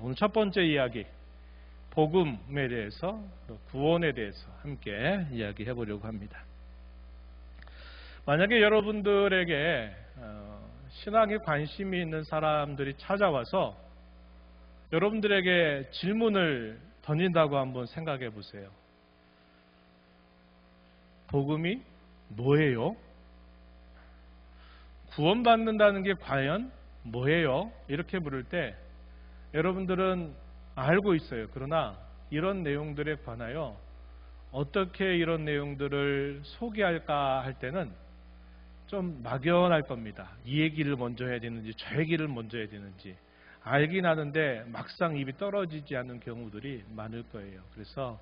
오늘 첫 번째 이야기, 복음에 대해서, 또 구원에 대해서 함께 이야기해 보려고 합니다. 만약에 여러분들에게 신앙에 관심이 있는 사람들이 찾아와서 여러분들에게 질문을 던진다고 한번 생각해 보세요. 복음이 뭐예요? 구원받는다는 게 과연 뭐예요? 이렇게 물을 때 여러분들은 알고 있어요. 그러나 이런 내용들에 관하여 어떻게 이런 내용들을 소개할까 할 때는 좀 막연할 겁니다. 이 얘기를 먼저 해야 되는지 저 얘기를 먼저 해야 되는지 알긴 하는데 막상 입이 떨어지지 않는 경우들이 많을 거예요. 그래서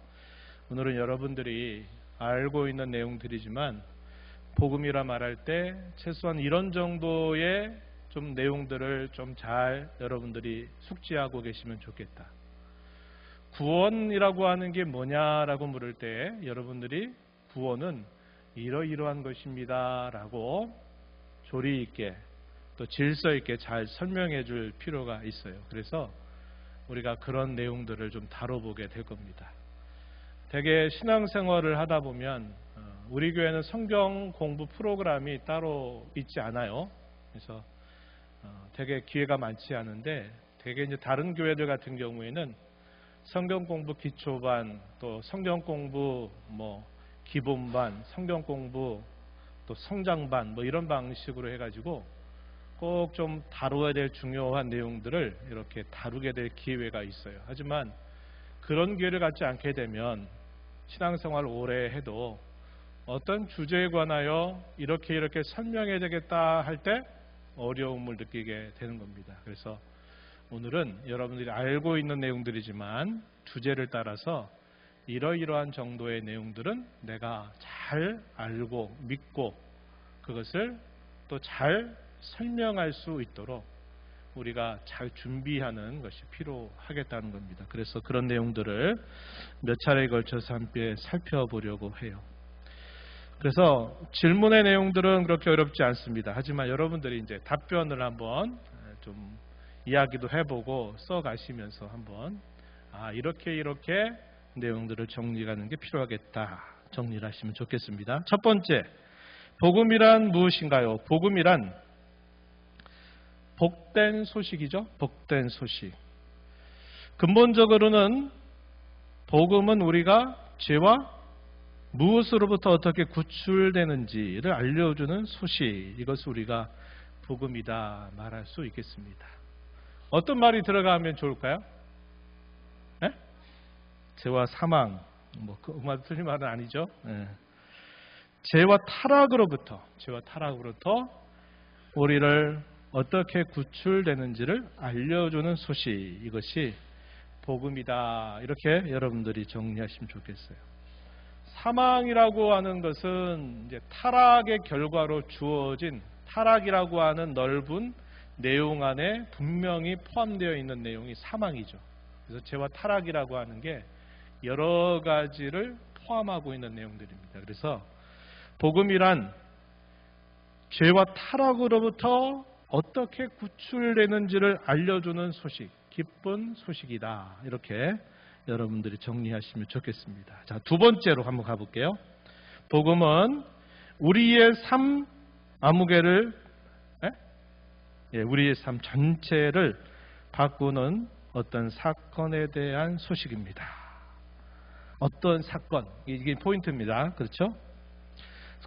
오늘은 여러분들이 알고 있는 내용들이지만 복음이라 말할 때 최소한 이런 정도의 좀 내용들을 좀 잘 여러분들이 숙지하고 계시면 좋겠다. 구원이라고 하는 게 뭐냐라고 물을 때 여러분들이 구원은 이러이러한 것입니다 라고 조리 있게 또 질서 있게 잘 설명해 줄 필요가 있어요. 그래서 우리가 그런 내용들을 좀 다뤄보게 될 겁니다. 되게 신앙생활을 하다 보면 우리 교회는 성경 공부 프로그램이 따로 있지 않아요. 그래서 되게 기회가 많지 않은데 되게 이제 다른 교회들 같은 경우에는 성경 공부 기초반, 또 성경 공부 기본반, 성경 공부 또 성장반 이런 방식으로 해가지고 꼭 좀 다루어야 될 중요한 내용들을 이렇게 다루게 될 기회가 있어요. 하지만 그런 기회를 갖지 않게 되면 신앙생활 오래 해도 어떤 주제에 관하여 이렇게 설명해야 되겠다 할 때 어려움을 느끼게 되는 겁니다. 그래서 오늘은 여러분들이 알고 있는 내용들이지만 주제를 따라서 이러이러한 정도의 내용들은 내가 잘 알고 믿고 그것을 또 잘 설명할 수 있도록 우리가 잘 준비하는 것이 필요하겠다는 겁니다. 그래서 그런 내용들을 몇 차례에 걸쳐서 함께 살펴보려고 해요. 그래서 질문의 내용들은 그렇게 어렵지 않습니다. 하지만 여러분들이 이제 답변을 한번 좀 이야기도 해보고 써가시면서 한번 이렇게 내용들을 정리하는 게 필요하겠다 정리를 하시면 좋겠습니다. 첫 번째, 복음이란 무엇인가요? 복음이란 복된 소식이죠. 복된 소식. 근본적으로는 복음은 우리가 죄와 무엇으로부터 어떻게 구출되는지를 알려주는 소식, 이것을 우리가 복음이다 말할 수 있겠습니다. 어떤 말이 들어가면 좋을까요? 네? 죄와 사망, 그 말 틀린 말은 아니죠. 네. 죄와 타락으로부터 우리를 어떻게 구출되는지를 알려주는 소식, 이것이 복음이다. 이렇게 여러분들이 정리하시면 좋겠어요. 사망이라고 하는 것은 이제 타락의 결과로 주어진 타락이라고 하는 넓은 내용 안에 분명히 포함되어 있는 내용이 사망이죠. 그래서 죄와 타락이라고 하는 게 여러 가지를 포함하고 있는 내용들입니다. 그래서 복음이란 죄와 타락으로부터 어떻게 구출되는지를 알려주는 소식, 기쁜 소식이다. 이렇게 여러분들이 정리하시면 좋겠습니다. 자, 두 번째로 한번 가볼게요. 복음은 우리의 삶 아무개를, 우리의 삶 전체를 바꾸는 어떤 사건에 대한 소식입니다. 어떤 사건, 이게 포인트입니다. 그렇죠?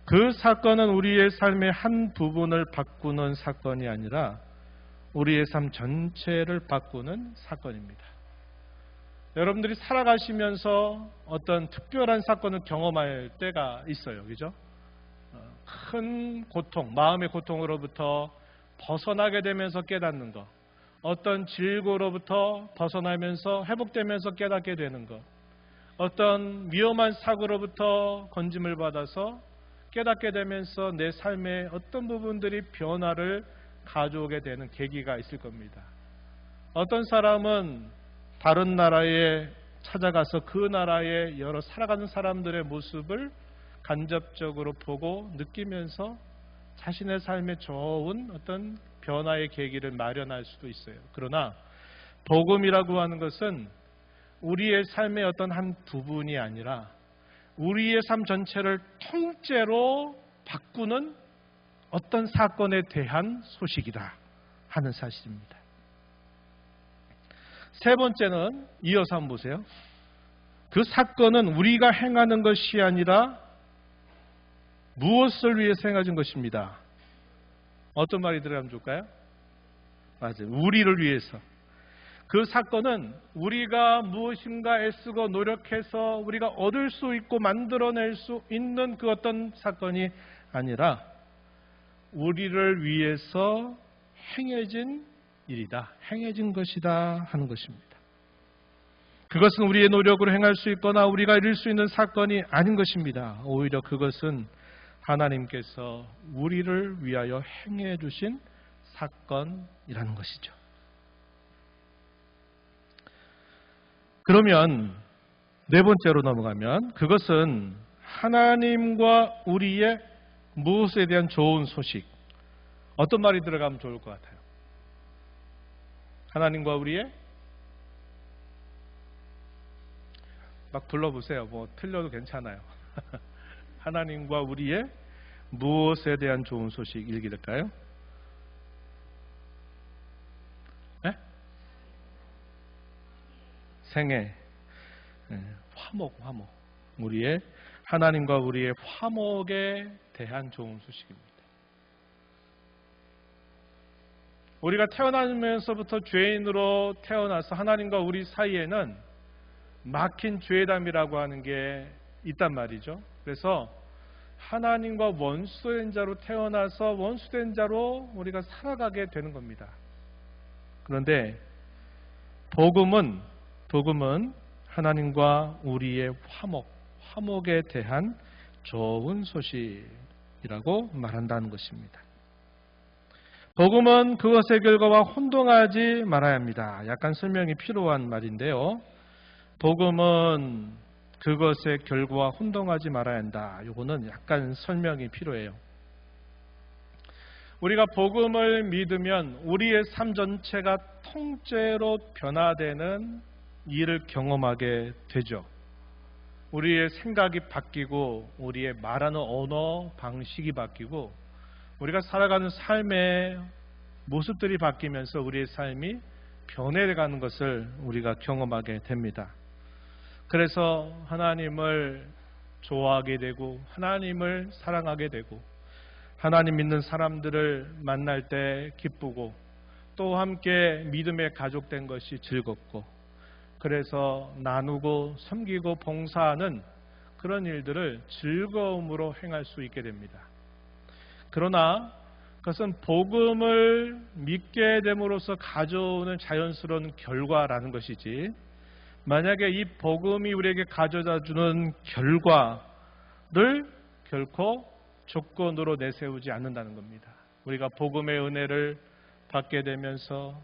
그 사건은 우리의 삶의 한 부분을 바꾸는 사건이 아니라 우리의 삶 전체를 바꾸는 사건입니다. 여러분들이 살아가시면서 어떤 특별한 사건을 경험할 때가 있어요. 그죠? 큰 고통, 마음의 고통으로부터 벗어나게 되면서 깨닫는 것, 어떤 질고로부터 벗어나면서 회복되면서 깨닫게 되는 것, 어떤 위험한 사고로부터 건짐을 받아서 깨닫게 되면서 내 삶의 어떤 부분들이 변화를 가져오게 되는 계기가 있을 겁니다. 어떤 사람은 다른 나라에 찾아가서 그 나라의 여러 살아가는 사람들의 모습을 간접적으로 보고 느끼면서 자신의 삶에 좋은 어떤 변화의 계기를 마련할 수도 있어요. 그러나 복음이라고 하는 것은 우리의 삶의 어떤 한 부분이 아니라 우리의 삶 전체를 통째로 바꾸는 어떤 사건에 대한 소식이다 하는 사실입니다. 세 번째는 이어서 한번 보세요. 그 사건은 우리가 행하는 것이 아니라 무엇을 위해서 행해진 것입니다. 어떤 말이 들어가면 좋을까요? 맞아요. 우리를 위해서. 그 사건은 우리가 무엇인가 애쓰고 노력해서 우리가 얻을 수 있고 만들어낼 수 있는 그 어떤 사건이 아니라 우리를 위해서 행해진 일이다. 행해진 것이다 하는 것입니다. 그것은 우리의 노력으로 행할 수 있거나 우리가 이룰 수 있는 사건이 아닌 것입니다. 오히려 그것은 하나님께서 우리를 위하여 행해 주신 사건이라는 것이죠. 그러면 네 번째로 넘어가면 그것은 하나님과 우리의 무엇에 대한 좋은 소식. 어떤 말이 들어가면 좋을 것 같아요? 하나님과 우리의 막 불러보세요. 뭐 틀려도 괜찮아요. 하나님과 우리의 무엇에 대한 좋은 소식 읽을까요? 네? 생애, 화목. 우리의 하나님과 우리의 화목에 대한 좋은 소식입니다. 우리가 태어나면서부터 죄인으로 태어나서 하나님과 우리 사이에는 막힌 죄담이라고 하는 게 있단 말이죠. 그래서 하나님과 원수된 자로 태어나서 원수된 자로 우리가 살아가게 되는 겁니다. 그런데 복음은 하나님과 우리의 화목에 대한 좋은 소식이라고 말한다는 것입니다. 복음은 그것의 결과와 혼동하지 말아야 합니다. 약간 설명이 필요한 말인데요. 복음은 그것의 결과와 혼동하지 말아야 한다. 이거는 약간 설명이 필요해요. 우리가 복음을 믿으면 우리의 삶 전체가 통째로 변화되는 일을 경험하게 되죠. 우리의 생각이 바뀌고 우리의 말하는 언어 방식이 바뀌고 우리가 살아가는 삶의 모습들이 바뀌면서 우리의 삶이 변해가는 것을 우리가 경험하게 됩니다. 그래서 하나님을 좋아하게 되고 하나님을 사랑하게 되고 하나님 믿는 사람들을 만날 때 기쁘고 또 함께 믿음의 가족 된 것이 즐겁고 그래서 나누고 섬기고 봉사하는 그런 일들을 즐거움으로 행할 수 있게 됩니다. 그러나 그것은 복음을 믿게 됨으로써 가져오는 자연스러운 결과라는 것이지 만약에 이 복음이 우리에게 가져다 주는 결과를 결코 조건으로 내세우지 않는다는 겁니다. 우리가 복음의 은혜를 받게 되면서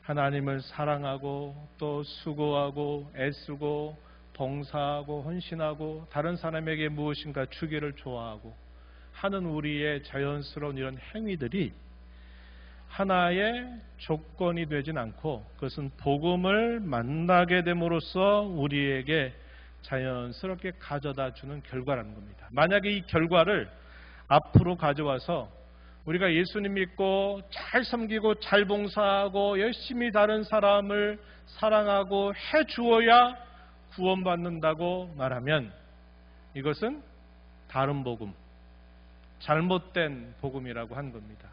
하나님을 사랑하고 또 수고하고 애쓰고 봉사하고 헌신하고 다른 사람에게 무엇인가 주기를 좋아하고 하는 우리의 자연스러운 이런 행위들이 하나의 조건이 되진 않고 그것은 복음을 만나게 됨으로써 우리에게 자연스럽게 가져다 주는 결과라는 겁니다. 만약에 이 결과를 앞으로 가져와서 우리가 예수님 믿고 잘 섬기고 잘 봉사하고 열심히 다른 사람을 사랑하고 해 주어야 구원받는다고 말하면 이것은 다른 복음, 잘못된 복음이라고 한 겁니다.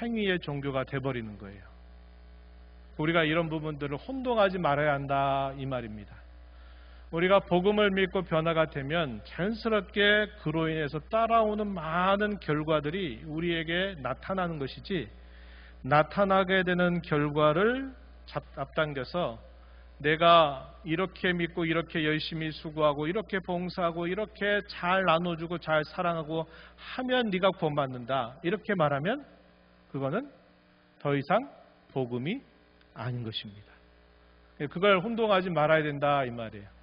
행위의 종교가 돼버리는 거예요. 우리가 이런 부분들을 혼동하지 말아야 한다 이 말입니다. 우리가 복음을 믿고 변화가 되면 자연스럽게 그로 인해서 따라오는 많은 결과들이 우리에게 나타나는 것이지 나타나게 되는 결과를 앞당겨서 내가 이렇게 믿고 이렇게 열심히 수고하고 이렇게 봉사하고 이렇게 잘 나눠주고 잘 사랑하고 하면 네가 구원받는다 이렇게 말하면 그거는 더 이상 복음이 아닌 것입니다. 그걸 혼동하지 말아야 된다 이 말이에요.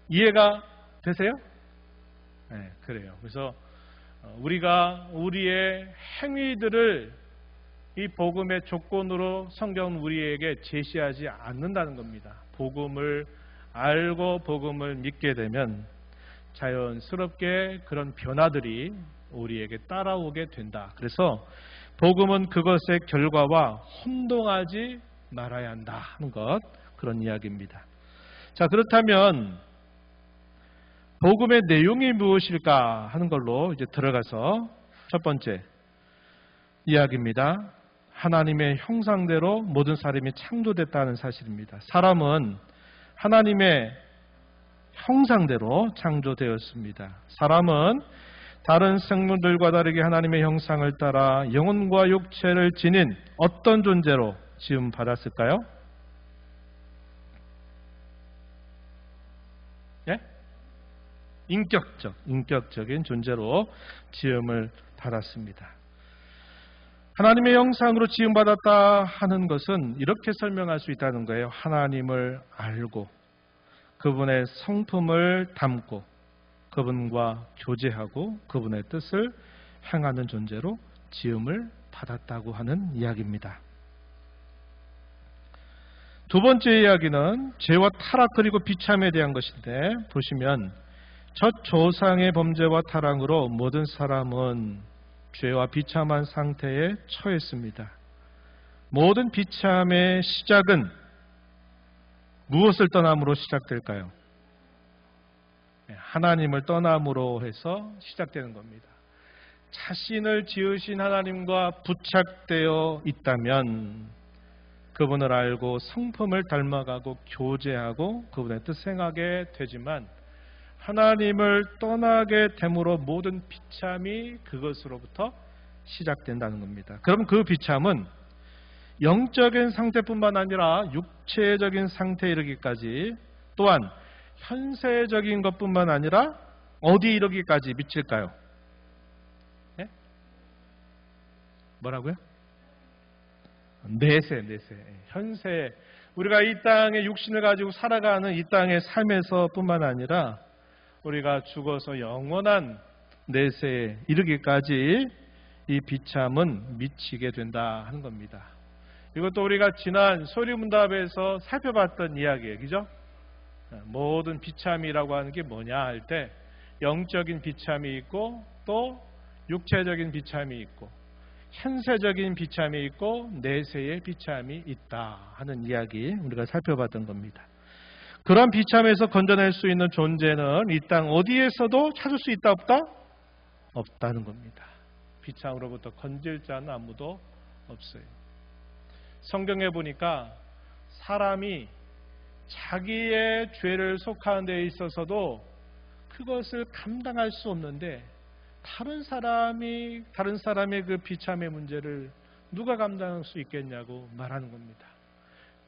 이해가 되세요? 네, 그래요. 그래서 우리가 우리의 행위들을 이 복음의 조건으로 성경은 우리에게 제시하지 않는다는 겁니다. 복음을 알고 복음을 믿게 되면 자연스럽게 그런 변화들이 우리에게 따라오게 된다. 그래서 복음은 그것의 결과와 혼동하지 말아야 한다 하는 것, 그런 이야기입니다. 자, 그렇다면 복음의 내용이 무엇일까 하는 걸로 이제 들어가서 첫 번째 이야기입니다. 하나님의 형상대로 모든 사람이 창조됐다는 사실입니다. 사람은 하나님의 형상대로 창조되었습니다. 사람은 다른 생물들과 다르게 하나님의 형상을 따라 영혼과 육체를 지닌 어떤 존재로 지음 받았을까요? 예? 인격적인 존재로 지음을 받았습니다. 하나님의 형상으로 지음받았다 하는 것은 이렇게 설명할 수 있다는 거예요. 하나님을 알고 그분의 성품을 담고 그분과 교제하고 그분의 뜻을 행하는 존재로 지음을 받았다고 하는 이야기입니다. 두 번째 이야기는 죄와 타락 그리고 비참에 대한 것인데, 보시면 첫 조상의 범죄와 타락으로 모든 사람은 죄와 비참한 상태에 처했습니다. 모든 비참의 시작은 무엇을 떠남으로 시작될까요? 하나님을 떠남으로 해서 시작되는 겁니다. 자신을 지으신 하나님과 부착되어 있다면 그분을 알고 성품을 닮아가고 교제하고 그분의 뜻 행하게 되지만, 하나님을 떠나게 됨으로 모든 비참이 그것으로부터 시작된다는 겁니다. 그럼 그 비참은 영적인 상태뿐만 아니라 육체적인 상태에 이르기까지, 또한 현세적인 것뿐만 아니라 어디 이르기까지 미칠까요? 네? 뭐라고요? 내세. 현세. 우리가 이 땅의 육신을 가지고 살아가는 이 땅의 삶에서 뿐만 아니라 우리가 죽어서 영원한 내세에 이르기까지 이 비참은 미치게 된다 하는 겁니다. 이것도 우리가 지난 소리문답에서 살펴봤던 이야기예요. 그죠? 모든 비참이라고 하는 게 뭐냐 할 때 영적인 비참이 있고 또 육체적인 비참이 있고 현세적인 비참이 있고 내세의 비참이 있다 하는 이야기 우리가 살펴봤던 겁니다. 그런 비참에서 건져낼 수 있는 존재는 이 땅 어디에서도 찾을 수 있다 없다? 없다는 겁니다. 비참으로부터 건질 자는 아무도 없어요. 성경에 보니까 사람이 자기의 죄를 속하는 데 있어서도 그것을 감당할 수 없는데 다른 사람의 그 비참의 문제를 누가 감당할 수 있겠냐고 말하는 겁니다.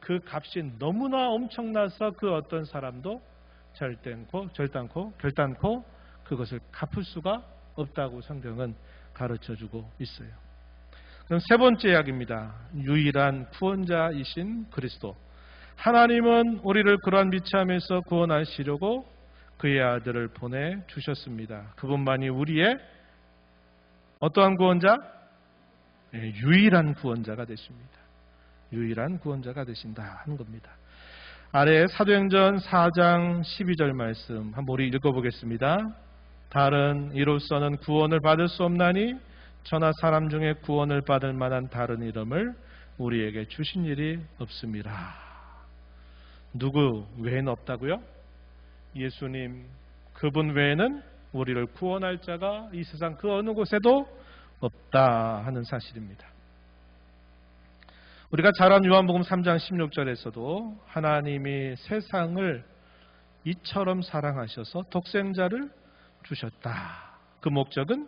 그 값이 너무나 엄청나서 그 어떤 사람도 결단코 그것을 갚을 수가 없다고 성경은 가르쳐주고 있어요. 그럼 세 번째 이야기입니다. 유일한 구원자이신 그리스도. 하나님은 우리를 그러한 비참에서 구원하시려고 그의 아들을 보내주셨습니다. 그분만이 우리의 어떠한 구원자? 유일한 구원자가 되십니다. 유일한 구원자가 되신다 하는 겁니다. 아래 사도행전 4장 12절 말씀 한번 우리 읽어보겠습니다. 다른 이로서는 구원을 받을 수 없나니 저나 사람 중에 구원을 받을 만한 다른 이름을 우리에게 주신 일이 없습니다. 누구 외에는 없다고요? 예수님, 그분 외에는 우리를 구원할 자가 이 세상 그 어느 곳에도 없다 하는 사실입니다. 우리가 잘 아는 요한복음 3장 16절에서도 하나님이 세상을 이처럼 사랑하셔서 독생자를 주셨다. 그 목적은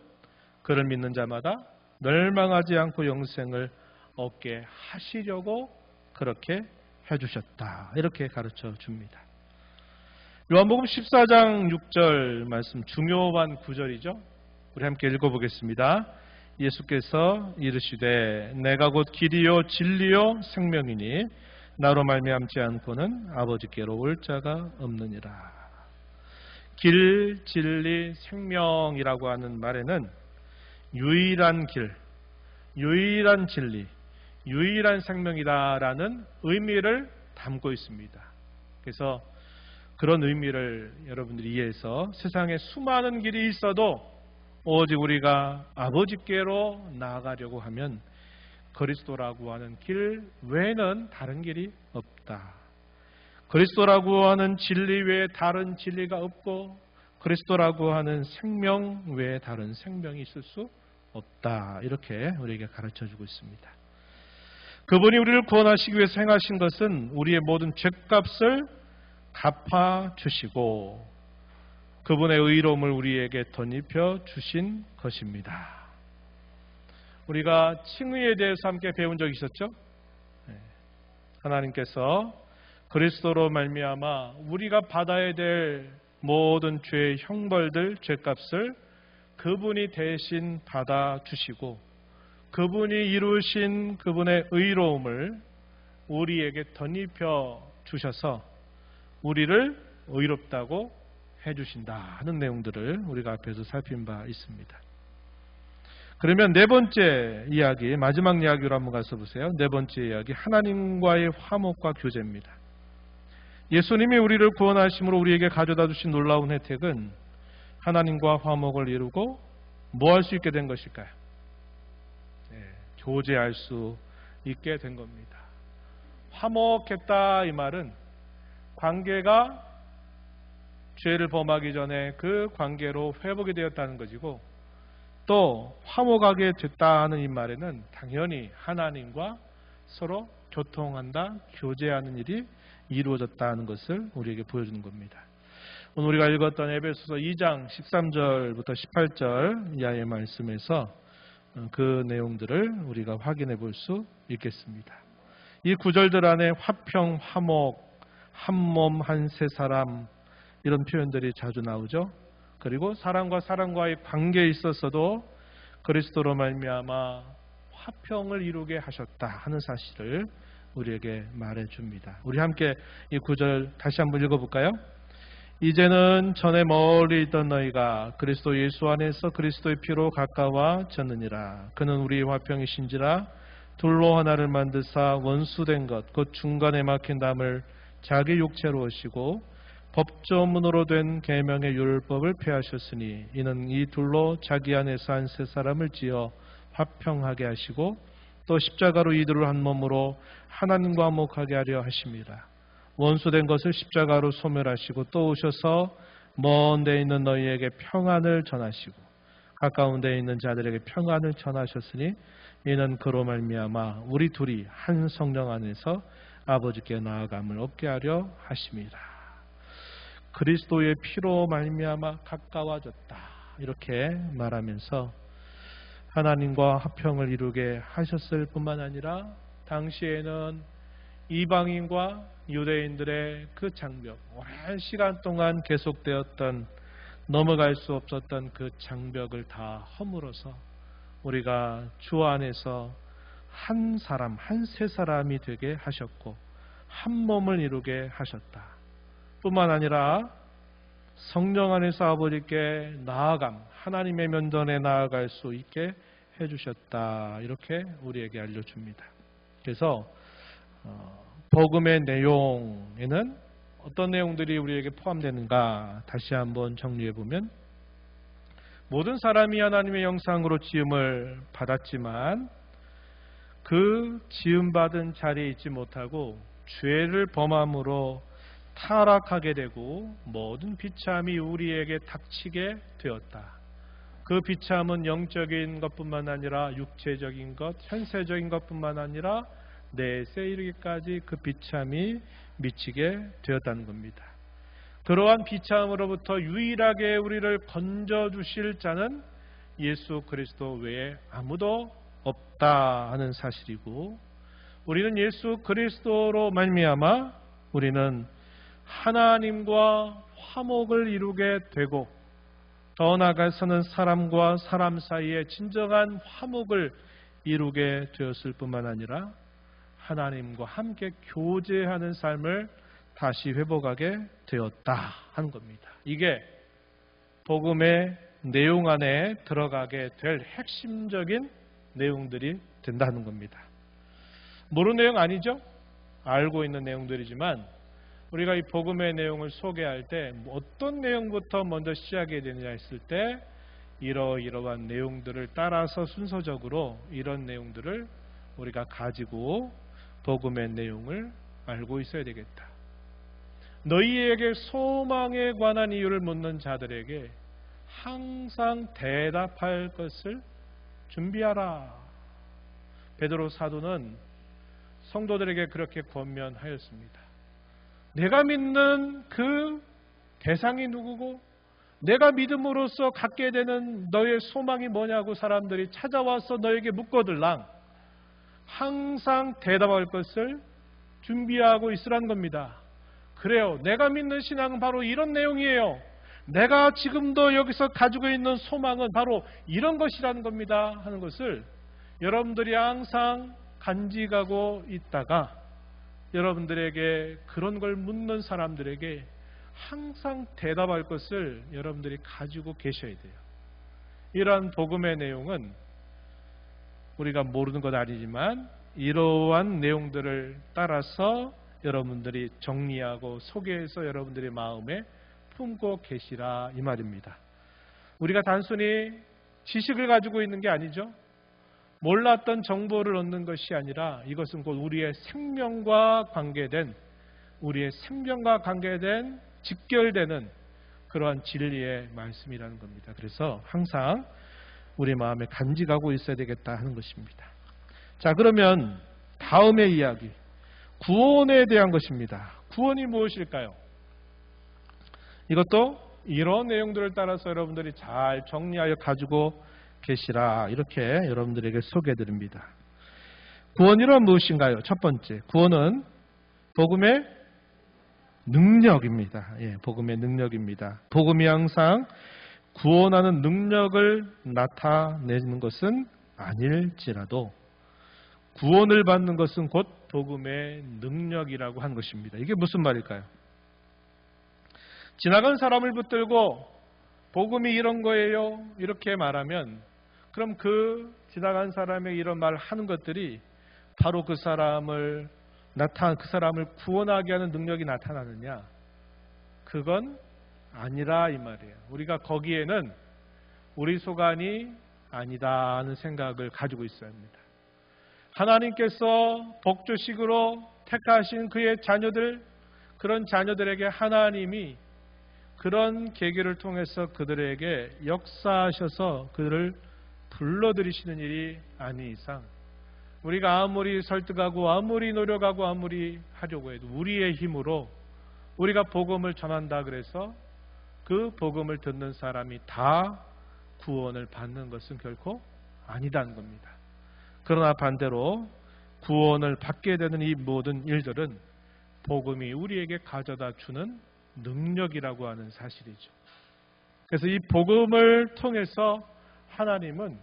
그를 믿는 자마다 멸망하지 않고 영생을 얻게 하시려고 그렇게 해주셨다. 이렇게 가르쳐 줍니다. 요한복음 14장 6절 말씀 중요한 구절이죠. 우리 함께 읽어보겠습니다. 예수께서 이르시되 내가 곧 길이요 진리요 생명이니 나로 말미암지 않고는 아버지께로 올 자가 없느니라. 길, 진리, 생명이라고 하는 말에는 유일한 길, 유일한 진리, 유일한 생명이다라는 의미를 담고 있습니다. 그래서 그런 의미를 여러분들이 이해해서 세상에 수많은 길이 있어도 오직 우리가 아버지께로 나아가려고 하면 그리스도라고 하는 길 외에는 다른 길이 없다. 그리스도라고 하는 진리 외에 다른 진리가 없고 그리스도라고 하는 생명 외에 다른 생명이 있을 수 없다. 이렇게 우리에게 가르쳐주고 있습니다. 그분이 우리를 구원하시기 위해서 행하신 것은 우리의 모든 죄값을 갚아주시고 그분의 의로움을 우리에게 덧입혀 주신 것입니다. 우리가 칭의에 대해서 함께 배운 적이 있었죠? 하나님께서 그리스도로 말미암아 우리가 받아야 될 모든 죄의 형벌들, 죄값을 그분이 대신 받아주시고 그분이 이루신 그분의 의로움을 우리에게 덧입혀 주셔서 우리를 의롭다고 해주신다 하는 내용들을 우리가 앞에서 살핀 바 있습니다. 그러면 네 번째 이야기, 마지막 이야기로 한번 가서 보세요. 네 번째 이야기, 하나님과의 화목과 교제입니다. 예수님이 우리를 구원하심으로 우리에게 가져다 주신 놀라운 혜택은 하나님과 화목을 이루고 뭐 할 수 있게 된 것일까요? 교제할 수 있게 된 겁니다. 화목했다 이 말은 관계가 죄를 범하기 전에 그 관계로 회복이 되었다는 것이고 또 화목하게 됐다는 이 말에는 당연히 하나님과 서로 교통한다, 교제하는 일이 이루어졌다는 것을 우리에게 보여주는 겁니다. 오늘 우리가 읽었던 에베소서 2장 13절부터 18절 이하의 말씀에서 그 내용들을 우리가 확인해 볼 수 있겠습니다. 이 구절들 안에 화평, 화목, 한몸, 한 세 사람 이런 표현들이 자주 나오죠. 그리고 사람과 사람과의 관계에 있어서도 그리스도로 말미암아 화평을 이루게 하셨다 하는 사실을 우리에게 말해줍니다. 우리 함께 이 구절 다시 한번 읽어볼까요? 이제는 전에 멀리 있던 너희가 그리스도 예수 안에서 그리스도의 피로 가까워졌느니라. 그는 우리의 화평이신지라. 둘로 하나를 만드사 원수된 것 곧 중간에 막힌 담을 자기 육체로 오시고 법조문으로 된 계명의 율법을 폐하셨으니 이는 이 둘로 자기 안에서 한 세 사람을 지어 화평하게 하시고 또 십자가로 이들을 한 몸으로 하나님과 화목하게 하려 하십니다. 원수된 것을 십자가로 소멸하시고 또 오셔서 먼 데 있는 너희에게 평안을 전하시고 가까운 데 있는 자들에게 평안을 전하셨으니 이는 그로 말미암아 우리 둘이 한 성령 안에서 아버지께 나아감을 얻게 하려 하심이라. 그리스도의 피로 말미암아 가까워졌다 이렇게 말하면서 하나님과 화평을 이루게 하셨을 뿐만 아니라 당시에는 이방인과 유대인들의 그 장벽, 오랜 시간 동안 계속되었던 넘어갈 수 없었던 그 장벽을 다 허물어서 우리가 주 안에서 한 사람, 한 세 사람이 되게 하셨고 한 몸을 이루게 하셨다. 뿐만 아니라 성령 안에서 아버지께 나아감, 하나님의 면전에 나아갈 수 있게 해주셨다. 이렇게 우리에게 알려줍니다. 그래서 복음의 내용에는 어떤 내용들이 우리에게 포함되는가 다시 한번 정리해 보면 모든 사람이 하나님의 형상으로 지음을 받았지만 그 지음받은 자리에 있지 못하고 죄를 범함으로 타락하게 되고 모든 비참이 우리에게 닥치게 되었다. 그 비참은 영적인 것뿐만 아니라 육체적인 것, 현세적인 것뿐만 아니라 내세 이르기까지 그 비참이 미치게 되었다는 겁니다. 그러한 비참으로부터 유일하게 우리를 건져주실 자는 예수 그리스도 외에 아무도 없다 하는 사실이고 우리는 예수 그리스도로 말미암아 우리는 하나님과 화목을 이루게 되고 더 나아가서는 사람과 사람 사이에 진정한 화목을 이루게 되었을 뿐만 아니라 하나님과 함께 교제하는 삶을 다시 회복하게 되었다 하는 겁니다. 이게 복음의 내용 안에 들어가게 될 핵심적인 내용들이 된다는 겁니다. 모르는 내용 아니죠? 알고 있는 내용들이지만 우리가 이 복음의 내용을 소개할 때 어떤 내용부터 먼저 시작해야 되느냐 했을 때 이러이러한 내용들을 따라서 순서적으로 이런 내용들을 우리가 가지고 복음의 내용을 알고 있어야 되겠다. 너희에게 소망에 관한 이유를 묻는 자들에게 항상 대답할 것을 준비하라. 베드로 사도는 성도들에게 그렇게 권면하였습니다. 내가 믿는 그 대상이 누구고 내가 믿음으로써 갖게 되는 너의 소망이 뭐냐고 사람들이 찾아와서 너에게 묻거들랑 항상 대답할 것을 준비하고 있으라는 겁니다. 그래요. 내가 믿는 신앙은 바로 이런 내용이에요. 내가 지금도 여기서 가지고 있는 소망은 바로 이런 것이라는 겁니다 하는 것을 여러분들이 항상 간직하고 있다가 여러분들에게 그런 걸 묻는 사람들에게 항상 대답할 것을 여러분들이 가지고 계셔야 돼요. 이러한 복음의 내용은 우리가 모르는 것 아니지만 이러한 내용들을 따라서 여러분들이 정리하고 소개해서 여러분들의 마음에 품고 계시라 이 말입니다. 우리가 단순히 지식을 가지고 있는 게 아니죠. 몰랐던 정보를 얻는 것이 아니라 이것은 곧 우리의 생명과 관계된 직결되는 그러한 진리의 말씀이라는 겁니다. 그래서 항상 우리 마음에 간직하고 있어야 되겠다 하는 것입니다. 자, 그러면 다음의 이야기, 구원에 대한 것입니다. 구원이 무엇일까요? 이것도 이런 내용들을 따라서 여러분들이 잘 정리하여 가지고 계시라 이렇게 여러분들에게 소개해드립니다. 구원이란 무엇인가요? 첫 번째, 구원은 복음의 능력입니다. 복음의 능력입니다. 복음이 항상 구원하는 능력을 나타내는 것은 아닐지라도 구원을 받는 것은 곧 복음의 능력이라고 하는 것입니다. 이게 무슨 말일까요? 지나간 사람을 붙들고 복음이 이런 거예요 이렇게 말하면 그럼 그 지나간 사람의 이런 말을 하는 것들이 바로 그 사람을 구원하게 하는 능력이 나타나느냐? 그건 아니라 이 말이에요. 우리가 거기에는 우리 소관이 아니다 하는 생각을 가지고 있어야 합니다. 하나님께서 복주식으로 택하신 그의 자녀들, 그런 자녀들에게 하나님이 그런 계기를 통해서 그들에게 역사하셔서 그들을 불러들이시는 일이 아닌 이상 우리가 아무리 설득하고 아무리 노력하고 아무리 하려고 해도 우리의 힘으로 우리가 복음을 전한다 그래서 그 복음을 듣는 사람이 다 구원을 받는 것은 결코 아니다는 겁니다. 그러나 반대로 구원을 받게 되는 이 모든 일들은 복음이 우리에게 가져다 주는 능력이라고 하는 사실이죠. 그래서 이 복음을 통해서 하나님은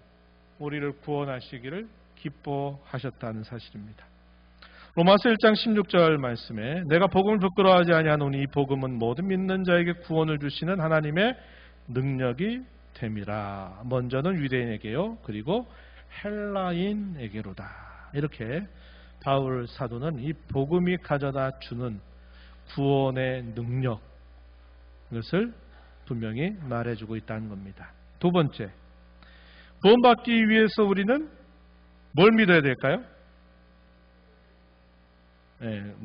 우리를 구원하시기를 기뻐하셨다는 사실입니다. 로마서 1장 16절 말씀에 내가 복음을 부끄러워하지 아니하노니 이 복음은 모든 믿는 자에게 구원을 주시는 하나님의 능력이 됨이라. 먼저는 유대인에게요 그리고 헬라인에게로다. 이렇게 바울 사도는 이 복음이 가져다 주는 구원의 능력 이것을 분명히 말해주고 있다는 겁니다. 두 번째, 구원받기 위해서 우리는 뭘 믿어야 될까요?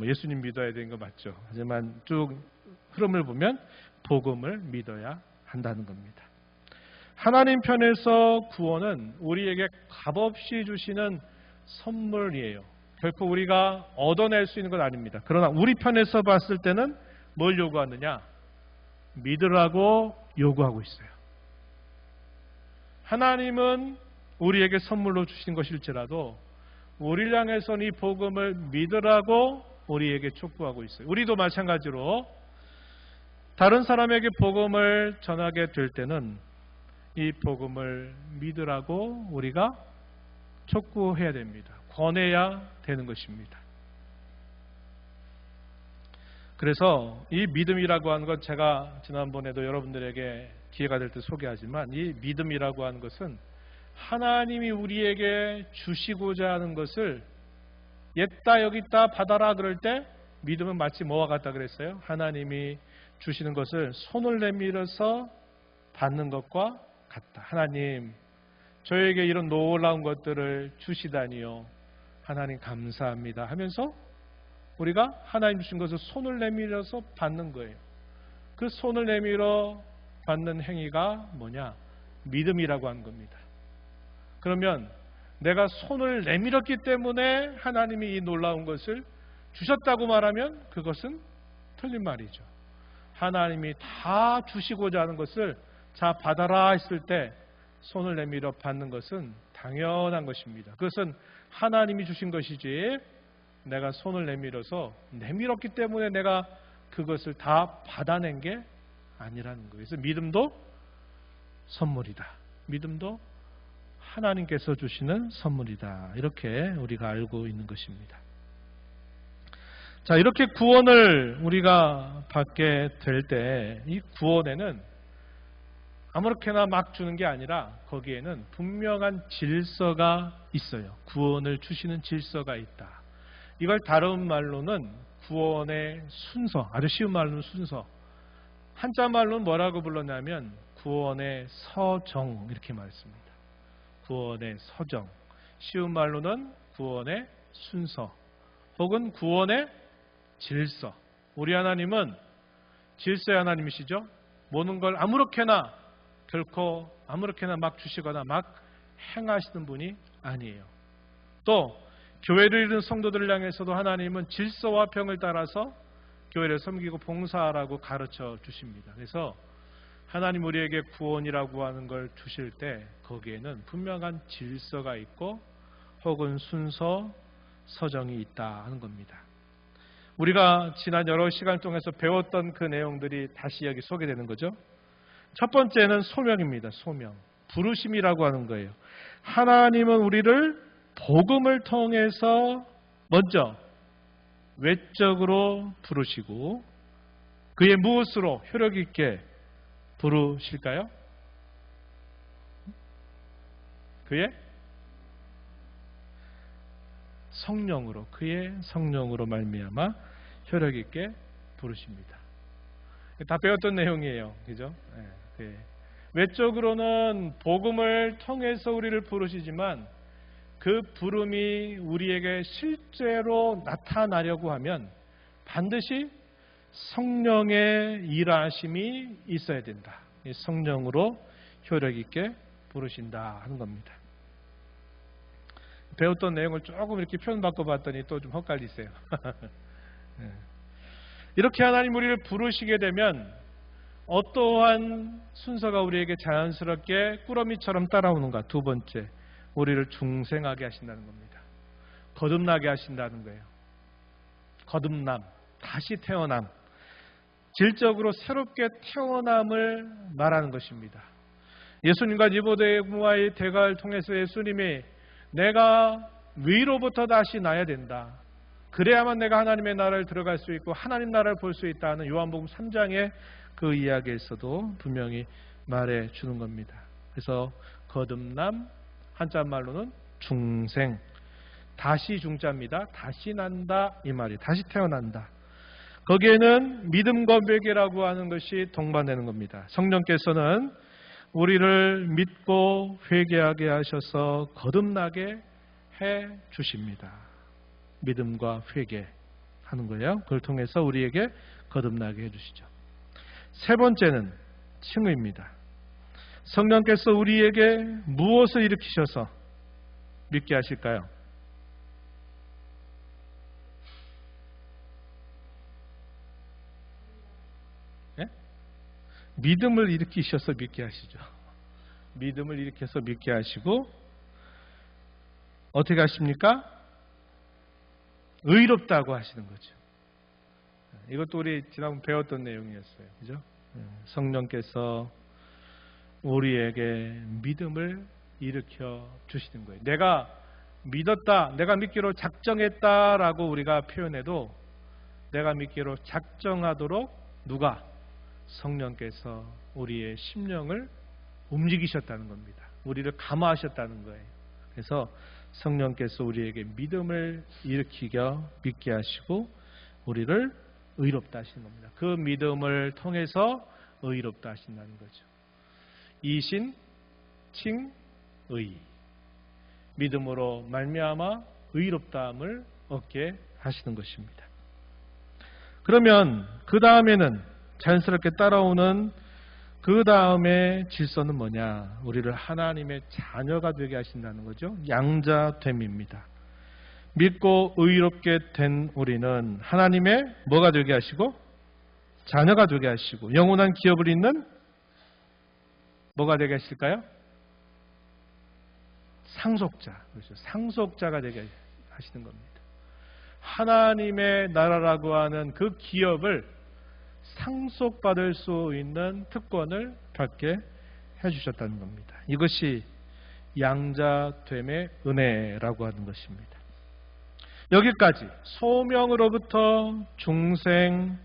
예수님 믿어야 되는 거 맞죠. 하지만 쭉 흐름을 보면 복음을 믿어야 한다는 겁니다. 하나님 편에서 구원은 우리에게 값없이 주시는 선물이에요. 결코 우리가 얻어낼 수 있는 건 아닙니다. 그러나 우리 편에서 봤을 때는 뭘 요구하느냐? 믿으라고 요구하고 있어요. 하나님은 우리에게 선물로 주신 것일지라도 우리를 향해서는 이 복음을 믿으라고 우리에게 촉구하고 있어요. 우리도 마찬가지로 다른 사람에게 복음을 전하게 될 때는 이 복음을 믿으라고 우리가 촉구해야 됩니다. 권해야 되는 것입니다. 그래서 이 믿음이라고 하는 것 제가 지난번에도 여러분들에게 기회가 될 때 소개하지만 이 믿음이라고 하는 것은 하나님이 우리에게 주시고자 하는 것을 옛다 여기 있다 받아라 그럴 때 믿음은 마치 뭐와 같다 그랬어요? 하나님이 주시는 것을 손을 내밀어서 받는 것과 같다. 하나님, 저에게 이런 놀라운 것들을 주시다니요. 하나님 감사합니다 하면서 우리가 하나님 주신 것을 손을 내밀어서 받는 거예요. 그 손을 내밀어 받는 행위가 뭐냐? 믿음이라고 하는 겁니다. 그러면 내가 손을 내밀었기 때문에 하나님이 이 놀라운 것을 주셨다고 말하면 그것은 틀린 말이죠. 하나님이 다 주시고자 하는 것을 자 받아라 했을 때 손을 내밀어 받는 것은 당연한 것입니다. 그것은 하나님이 주신 것이지 내가 손을 내밀었기 때문에 내가 그것을 다 받아낸 게 아니라는 거예요. 그래서 믿음도 선물이다. 믿음도 하나님께서 주시는 선물이다. 이렇게 우리가 알고 있는 것입니다. 자, 이렇게 구원을 우리가 받게 될 때 이 구원에는 아무렇게나 막 주는 게 아니라 거기에는 분명한 질서가 있어요. 구원을 주시는 질서가 있다. 이걸 다른 말로는 구원의 순서, 아주 쉬운 말로는 순서. 한자 말로는 뭐라고 불렀냐면 구원의 서정 이렇게 말했습니다. 구원의 서정. 쉬운 말로는 구원의 순서 혹은 구원의 질서. 우리 하나님은 질서의 하나님이시죠. 모든 걸 아무렇게나 결코 아무렇게나 막 주시거나 막 행하시는 분이 아니에요. 또 교회를 이룬 성도들을 향해서도 하나님은 질서와 평을 따라서 교회를 섬기고 봉사하라고 가르쳐 주십니다. 그래서 하나님 우리에게 구원이라고 하는 걸 주실 때 거기에는 분명한 질서가 있고 혹은 순서, 서정이 있다 하는 겁니다. 우리가 지난 여러 시간 통해서 배웠던 그 내용들이 다시 여기 소개되는 거죠. 첫 번째는 소명입니다. 소명. 부르심이라고 하는 거예요. 하나님은 우리를 복음을 통해서 먼저 외적으로 부르시고 그의 무엇으로 효력 있게 부르실까요? 그의 성령으로, 그의 성령으로 말미암아 효력 있게 부르십니다. 다 배웠던 내용이에요. 그죠? 네. 외적으로는 복음을 통해서 우리를 부르시지만 그 부름이 우리에게 실제로 나타나려고 하면 반드시 성령의 일하심이 있어야 된다. 성령으로 효력 있게 부르신다 하는 겁니다. 배웠던 내용을 조금 이렇게 표현 바꿔봤더니 또 좀 헛갈리세요. 이렇게 하나님 우리를 부르시게 되면 어떠한 순서가 우리에게 자연스럽게 꾸러미처럼 따라오는가? 두 번째, 우리를 중생하게 하신다는 겁니다. 거듭나게 하신다는 거예요. 거듭남, 다시 태어남, 질적으로 새롭게 태어남을 말하는 것입니다. 예수님과 니고데모와의 대화를 통해서 예수님이 내가 위로부터 다시 나야 된다. 그래야만 내가 하나님의 나라를 들어갈 수 있고 하나님 나라를 볼 수 있다는 요한복음 3장의 그 이야기에서도 분명히 말해 주는 겁니다. 그래서 거듭남, 한자 말로는 중생, 다시 중자입니다. 다시 난다 이 말이, 다시 태어난다. 거기에는 믿음과 회개라고 하는 것이 동반되는 겁니다. 성령께서는 우리를 믿고 회개하게 하셔서 거듭나게 해 주십니다. 믿음과 회개하는 거예요. 그걸 통해서 우리에게 거듭나게 해 주시죠. 세 번째는 칭의입니다. 성령께서 우리에게 무엇을 일으키셔서 믿게 하실까요? 네? 믿음을 일으키셔서 믿게 하시죠. 믿음을 일으켜서 믿게 하시고 어떻게 하십니까? 의롭다고 하시는 거죠. 이것도 우리 지난번 배웠던 내용이었어요. 그죠? 성령께서 우리에게 믿음을 일으켜 주시는 거예요. 내가 믿었다, 내가 믿기로 작정했다라고 우리가 표현해도 내가 믿기로 작정하도록 누가? 성령께서 우리의 심령을 움직이셨다는 겁니다. 우리를 감화하셨다는 거예요. 그래서 성령께서 우리에게 믿음을 일으키게 믿게 하시고 우리를 의롭다 하시는 겁니다. 그 믿음을 통해서 의롭다 하신다는 거죠. 이신 칭의, 믿음으로 말미암아 의롭다함을 얻게 하시는 것입니다. 그러면 그 다음에는 자연스럽게 따라오는 그 다음에 질서는 뭐냐? 우리를 하나님의 자녀가 되게 하신다는 거죠. 양자됨입니다. 믿고 의롭게 된 우리는 하나님의 뭐가 되게 하시고 자녀가 되게 하시고 영원한 기업을 잇는 뭐가 되게 하실까요? 상속자. 그렇죠. 상속자가 되게 하시는 겁니다. 하나님의 나라라고 하는 그 기업을 상속받을 수 있는 특권을 갖게 해주셨다는 겁니다. 이것이 양자됨의 은혜라고 하는 것입니다. 여기까지 소명으로부터 중생,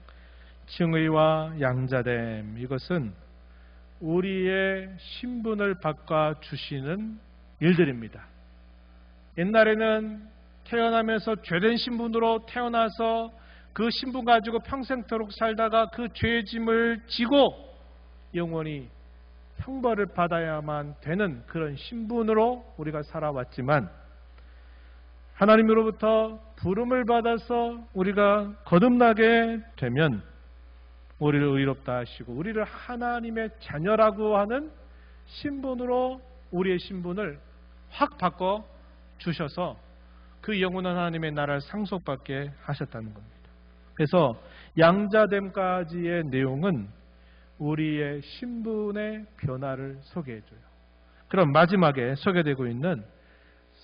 칭의와 양자됨, 이것은 우리의 신분을 바꿔주시는 일들입니다. 옛날에는 태어나면서 죄된 신분으로 태어나서 그 신분 가지고 평생토록 살다가 그 죄의 짐을 지고 영원히 형벌을 받아야만 되는 그런 신분으로 우리가 살아왔지만 하나님으로부터 부름을 받아서 우리가 거듭나게 되면 우리를 의롭다 하시고 우리를 하나님의 자녀라고 하는 신분으로 우리의 신분을 확 바꿔 주셔서 그 영원한 하나님의 나라를 상속받게 하셨다는 겁니다. 그래서 양자됨까지의 내용은 우리의 신분의 변화를 소개해줘요. 그럼 마지막에 소개되고 있는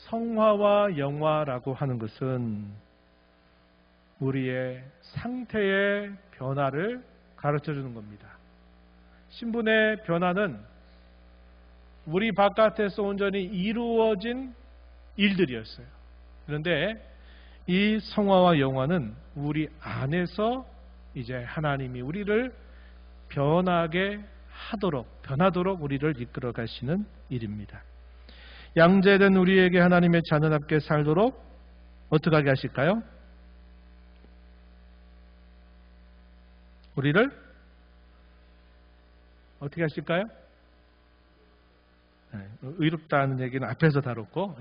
성화와 영화라고 하는 것은 우리의 상태의 변화를 가르쳐주는 겁니다. 신분의 변화는 우리 바깥에서 온전히 이루어진 일들이었어요. 그런데 이 성화와 영화는 우리 안에서 이제 하나님이 우리를 변하도록 우리를 이끌어 가시는 일입니다. 양자된 우리에게 하나님의 자녀답게 살도록 어떻게 하게 하실까요? 우리를 어떻게 하실까요? 의롭다는 얘기는 앞에서 다뤘고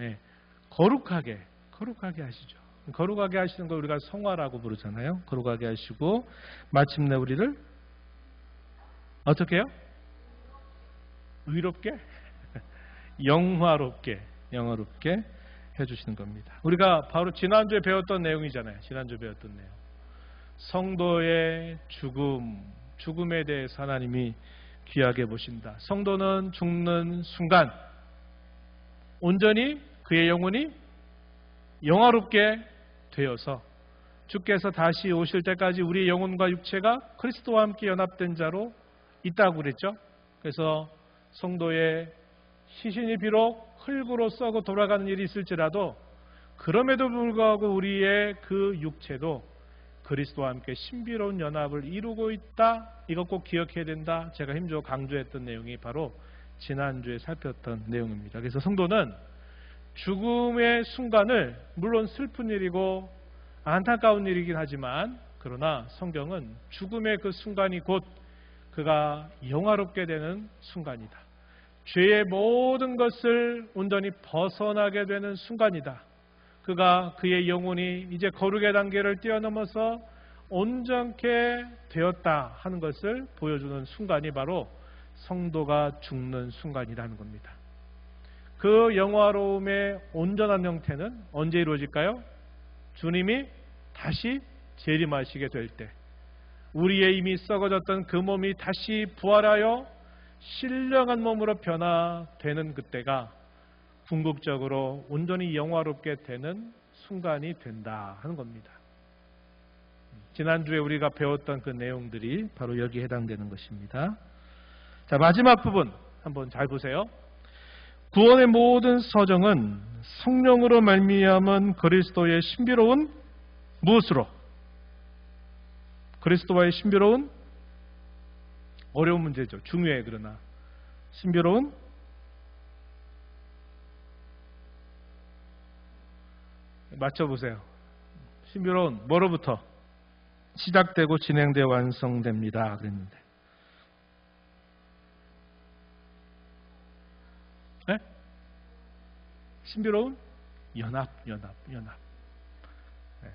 거룩하게 하시죠. 거룩하게 하시는 걸 우리가 성화라고 부르잖아요. 거룩하게 하시고 마침내 우리를 어떻게 해요? 의롭게? 영화롭게 해주시는 겁니다. 우리가 바로 지난주에 배웠던 내용이잖아요. 지난주에 배웠던 내용. 성도의 죽음에 대해서 하나님이 귀하게 보신다. 성도는 죽는 순간 온전히 그의 영혼이 영화롭게 되어서 주께서 다시 오실 때까지 우리의 영혼과 육체가 그리스도와 함께 연합된 자로 있다고 그랬죠. 그래서 성도의 시신이 비록 흙으로 썩어 돌아가는 일이 있을지라도 그럼에도 불구하고 우리의 그 육체도 그리스도와 함께 신비로운 연합을 이루고 있다. 이것 꼭 기억해야 된다. 제가 힘주어 강조했던 내용이 바로 지난주에 살폈던 내용입니다. 그래서 성도는 죽음의 순간을 물론 슬픈 일이고 안타까운 일이긴 하지만 그러나 성경은 죽음의 그 순간이 곧 그가 영화롭게 되는 순간이다. 죄의 모든 것을 온전히 벗어나게 되는 순간이다. 그가 그의 영혼이 이제 거룩의 단계를 뛰어넘어서 온전케 되었다 하는 것을 보여주는 순간이 바로 성도가 죽는 순간이라는 겁니다. 그 영화로움의 온전한 형태는 언제 이루어질까요? 주님이 다시 재림하시게 될 때, 우리의 이미 썩어졌던 그 몸이 다시 부활하여 신령한 몸으로 변화되는 그때가 궁극적으로 온전히 영화롭게 되는 순간이 된다 하는 겁니다. 지난주에 우리가 배웠던 그 내용들이 바로 여기에 해당되는 것입니다. 자, 마지막 부분 한번 잘 보세요. 구원의 모든 서정은 성령으로 말미암은 그리스도의 신비로운 무엇으로? 그리스도와의 신비로운 어려운 문제죠. 중요해. 그러나 신비로운 맞춰보세요. 신비로운 뭐로부터? 시작되고 진행되어 완성됩니다. 그랬는데. 네? 신비로운 연합. 네.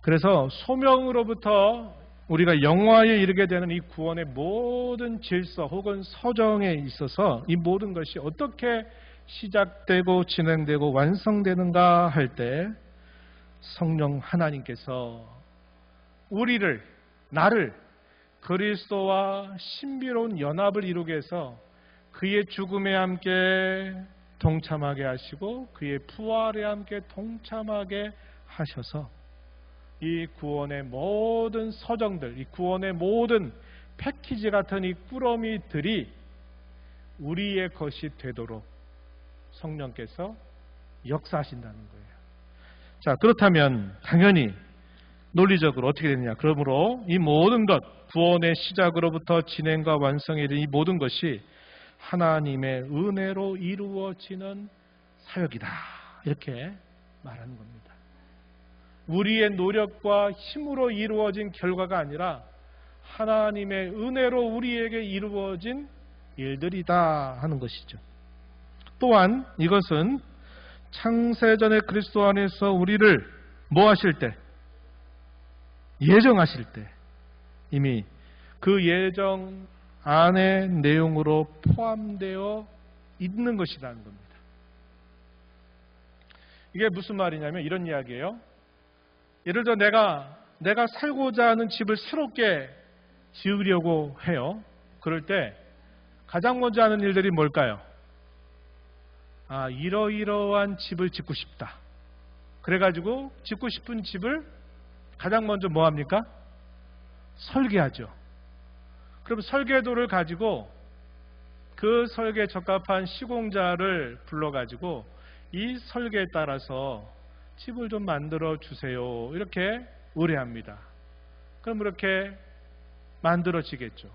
그래서 소명으로부터 우리가 영화에 이르게 되는 이 구원의 모든 질서 혹은 서정에 있어서 이 모든 것이 어떻게 시작되고 진행되고 완성되는가 할 때 성령 하나님께서 나를 그리스도와 신비로운 연합을 이루게 해서 그의 죽음에 함께 동참하게 하시고 그의 부활에 함께 동참하게 하셔서 이 구원의 모든 서정들, 이 구원의 모든 패키지 같은 이 꾸러미들이 우리의 것이 되도록 성령께서 역사하신다는 거예요. 자, 그렇다면 당연히 논리적으로 어떻게 되느냐? 그러므로 이 모든 것, 구원의 시작으로부터 진행과 완성에 이른 이 모든 것이 하나님의 은혜로 이루어지는 사역이다. 이렇게 말하는 겁니다. 우리의 노력과 힘으로 이루어진 결과가 아니라 하나님의 은혜로 우리에게 이루어진 일들이다 하는 것이죠. 또한 이것은 창세전에 그리스도 안에서 우리를 뭐 하실 때? 예정하실 때 이미 그 예정 안의 내용으로 포함되어 있는 것이라는 겁니다. 이게 무슨 말이냐면 이런 이야기예요. 예를 들어 내가 살고자 하는 집을 새롭게 지으려고 해요. 그럴 때 가장 먼저 하는 일들이 뭘까요? 이러이러한 집을 짓고 싶다. 그래가지고 짓고 싶은 집을 가장 먼저 뭐 합니까? 설계하죠. 그럼 설계도를 가지고 그 설계에 적합한 시공자를 불러가지고 이 설계에 따라서 집을 좀 만들어 주세요. 이렇게 의뢰합니다. 그럼 이렇게 만들어지겠죠.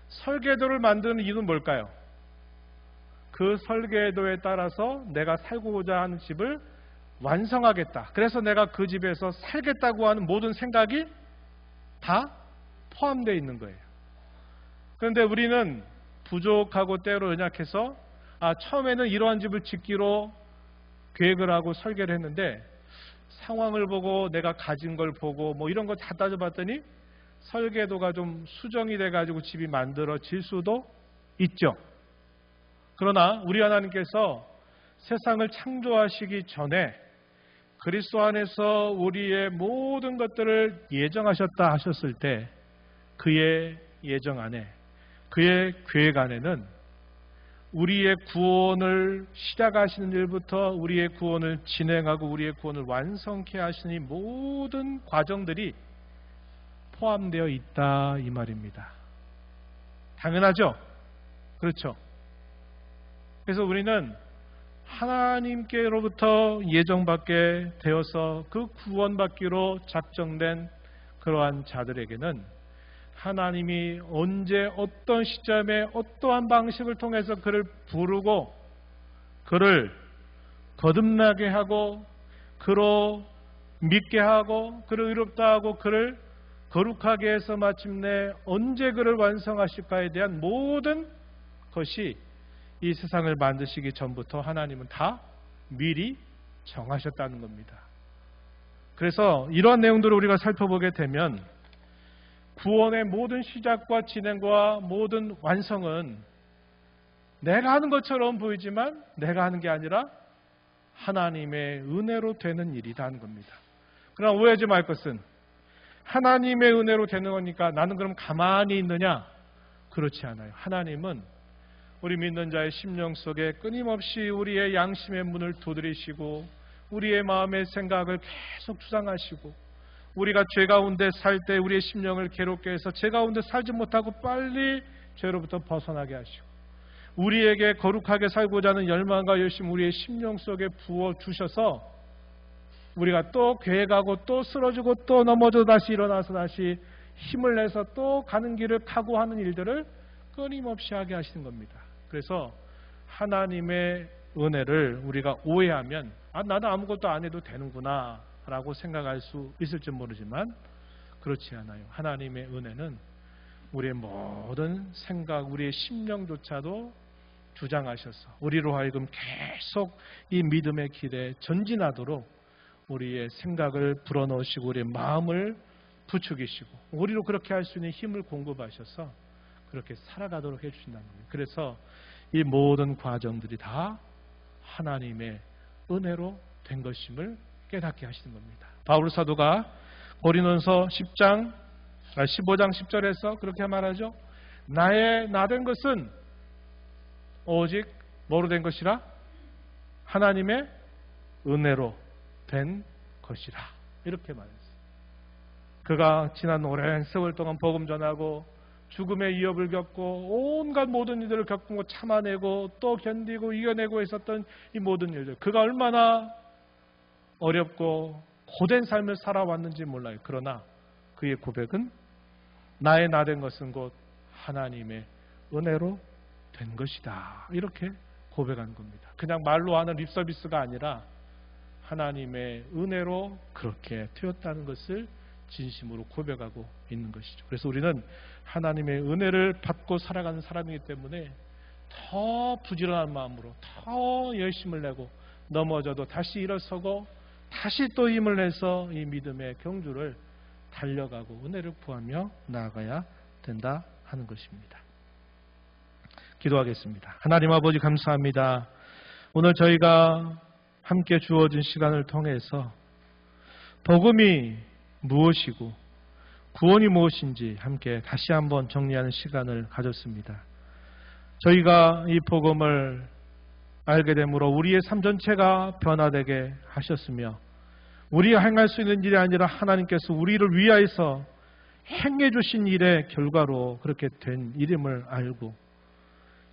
설계도를 만드는 이유는 뭘까요? 그 설계도에 따라서 내가 살고자 하는 집을 완성하겠다. 그래서 내가 그 집에서 살겠다고 하는 모든 생각이 다 포함되어 있는 거예요. 그런데 우리는 부족하고 때로 연약해서 처음에는 이러한 집을 짓기로 계획을 하고 설계를 했는데 상황을 보고 내가 가진 걸 보고 뭐 이런 거 다 따져봤더니 설계도가 좀 수정이 돼가지고 집이 만들어질 수도 있죠. 그러나 우리 하나님께서 세상을 창조하시기 전에 그리스도 안에서 우리의 모든 것들을 예정하셨다 하셨을 때 그의 예정 안에 그의 계획 안에는 우리의 구원을 시작하시는 일부터 우리의 구원을 진행하고 우리의 구원을 완성케 하시는 이 모든 과정들이 포함되어 있다 이 말입니다. 당연하죠? 그렇죠? 그래서 우리는 하나님께로부터 예정받게 되어서 그 구원받기로 작정된 그러한 자들에게는 하나님이 언제 어떤 시점에 어떠한 방식을 통해서 그를 부르고 그를 거듭나게 하고 그로 믿게 하고 그를 의롭다 하고 그를 거룩하게 해서 마침내 언제 그를 완성하실까에 대한 모든 것이 이 세상을 만드시기 전부터 하나님은 다 미리 정하셨다는 겁니다. 그래서 이러한 내용들을 우리가 살펴보게 되면 구원의 모든 시작과 진행과 모든 완성은 내가 하는 것처럼 보이지만 내가 하는 게 아니라 하나님의 은혜로 되는 일이라는 겁니다. 그러나 오해하지 말 것은 하나님의 은혜로 되는 거니까 나는 그럼 가만히 있느냐? 그렇지 않아요. 하나님은 우리 믿는 자의 심령 속에 끊임없이 우리의 양심의 문을 두드리시고 우리의 마음의 생각을 계속 주장하시고 우리가 죄 가운데 살 때 우리의 심령을 괴롭게 해서 죄 가운데 살지 못하고 빨리 죄로부터 벗어나게 하시고 우리에게 거룩하게 살고자 하는 열망과 열심 우리의 심령 속에 부어주셔서 우리가 또 계획하고 또 쓰러지고 또 넘어져 다시 일어나서 다시 힘을 내서 또 가는 길을 각오하는 일들을 끊임없이 하게 하시는 겁니다. 그래서 하나님의 은혜를 우리가 오해하면 나는 아무것도 안 해도 되는구나 라고 생각할 수 있을지 모르지만 그렇지 않아요. 하나님의 은혜는 우리의 모든 생각, 우리의 심령조차도 주장하셔서 우리로 하여금 계속 이 믿음의 길에 전진하도록 우리의 생각을 불어넣으시고 우리의 마음을 부추기시고 우리로 그렇게 할 수 있는 힘을 공급하셔서 그렇게 살아가도록 해주신다는 거예요. 그래서 이 모든 과정들이 다 하나님의 은혜로 된 것임을 깨닫게 하시는 겁니다. 바울 사도가 고린도서 15장 10절에서 그렇게 말하죠. 나 된 것은 오직 뭐로 된 것이라? 하나님의 은혜로 된 것이라. 이렇게 말했어요. 그가 지난 오랜 세월 동안 복음 전하고 죽음의 위협을 겪고 온갖 모든 일들을 겪고 참아내고 또 견디고 이겨내고 있었던 이 모든 일들, 그가 얼마나 어렵고 고된 삶을 살아왔는지 몰라요. 그러나 그의 고백은 나 된 것은 곧 하나님의 은혜로 된 것이다. 이렇게 고백한 겁니다. 그냥 말로 하는 립서비스가 아니라 하나님의 은혜로 그렇게 되었다는 것을 진심으로 고백하고 있는 것이죠. 그래서 우리는 하나님의 은혜를 받고 살아가는 사람이기 때문에 더 부지런한 마음으로 더 열심을 내고 넘어져도 다시 일어서고 다시 또 힘을 내서 이 믿음의 경주를 달려가고 은혜를 구하며 나아가야 된다 하는 것입니다. 기도하겠습니다. 하나님 아버지 감사합니다. 오늘 저희가 함께 주어진 시간을 통해서 복음이 무엇이고 구원이 무엇인지 함께 다시 한번 정리하는 시간을 가졌습니다. 저희가 이 복음을 알게 되므로 우리의 삶 전체가 변화되게 하셨으며 우리가 행할 수 있는 일이 아니라 하나님께서 우리를 위하여서 행해 주신 일의 결과로 그렇게 된 일임을 알고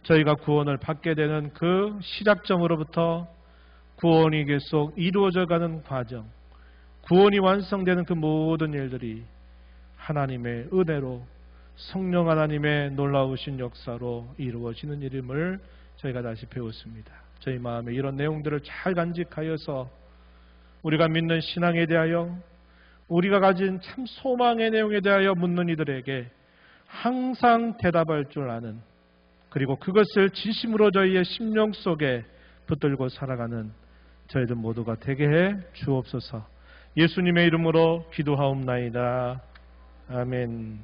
저희가 구원을 받게 되는 그 시작점으로부터 구원이 계속 이루어져가는 과정, 구원이 완성되는 그 모든 일들이 하나님의 은혜로 성령 하나님의 놀라우신 역사로 이루어지는 일임을 저희가 다시 배웠습니다. 저희 마음에 이런 내용들을 잘 간직하여서 우리가 믿는 신앙에 대하여 우리가 가진 참 소망의 내용에 대하여 묻는 이들에게 항상 대답할 줄 아는, 그리고 그것을 진심으로 저희의 심령 속에 붙들고 살아가는 저희들 모두가 되게 해 주옵소서. 예수님의 이름으로 기도하옵나이다. 아멘.